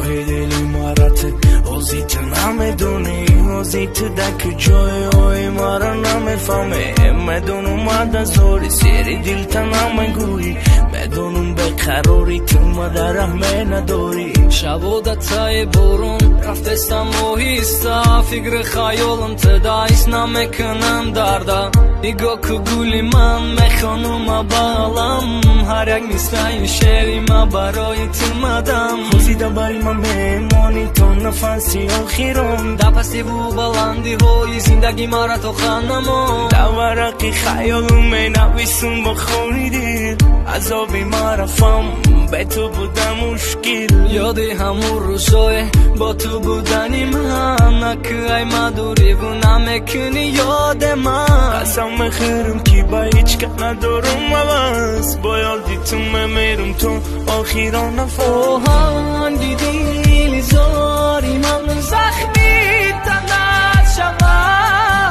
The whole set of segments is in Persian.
جای دلی مرته اوزیت نمیدونی اوزیت دک جای اوی مرا نمیفهمه مدونم مد زوری سیری دل تا نمیگویی مدونم به قراری تو مدر رحمه نداری شبودتای برون رفتستم و هیستا فکر خیالم تدایس نمیکنم دردا نگاه که گولی من میخوانم بالم هر یک مثل شعری ما برای تو مدم خوزیده برای من میمانی تو نفسی آخیرم در پسی و بلندی های زندگی ما را تو خانمو در ورقی خیالم می نویسم با خوریدی عذابی ما رفم به تو بودم مشکل یادی همون روزای با تو بودنی من نکه ای مدوری و نمیکنی یاد من قسم میخورم که با هیچ که ندارم عوض با یادی تو میمیرم تو آخیران نفر آهنگی دیلی زاری من زخمی تنت شما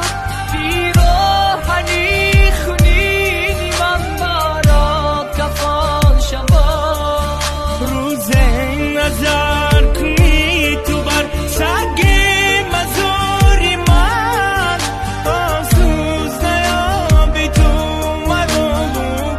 پیراهنی خونینی من برات کفان شما روز نظر کنی تو بر سگ مزاری من آسوز نیابی تو مدو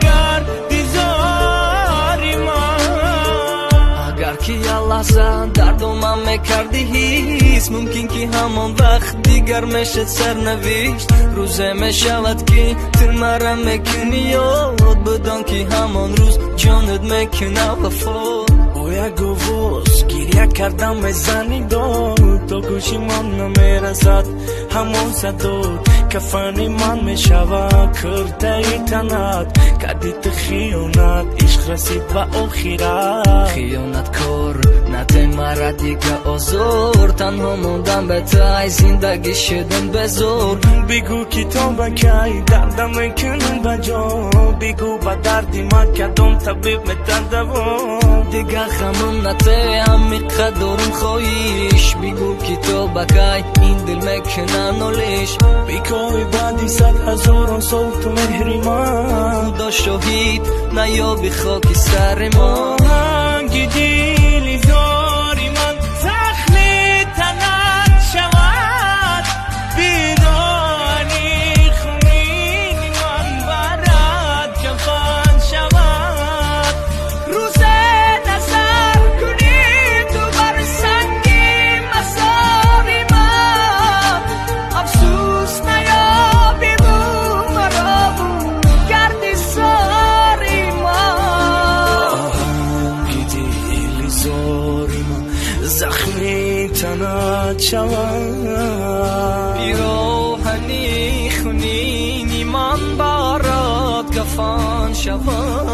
گردی زاری من اگر که یه لحظه دردو من میکردی هیست ممکن که همان وقت دیگر میشد سرنوشت روزه میشود که تو مرا میکنی یاد بدان که همان روز جانت میکنه وفا باید گفت گریه کردم بزنی داد تا گوشی من نمیرسد همون صداد کفانی من میشود کرده ای تنت کردی تو خیانت عشق رسید به آخرت خیانت کار نده مرا دیگه آزار تنها موندم به تای زندگی شدن بزار بگو که تو بکی دردم میکنم بجا بگو با دردی من کدام طبیب میتنده دیگه خمم نته همیقه دارم خواهیش بگو که تو بکی این دل میکنه نالیش بگوی بعدی 100,000 سال تو مهری من خدا شهید نیابی خاکی سر ما آهنگی دیلی زاری من زخمی تنت شود بیرانی خونینی من برات جفان شود روز نظر کنی تو بر سنگی مساری من افسوس نیابی بو مرا بو گردی ساری من آهنگی دیلی زاری من زخمی تنت شود پیراهنی خونینی من برات کفان شود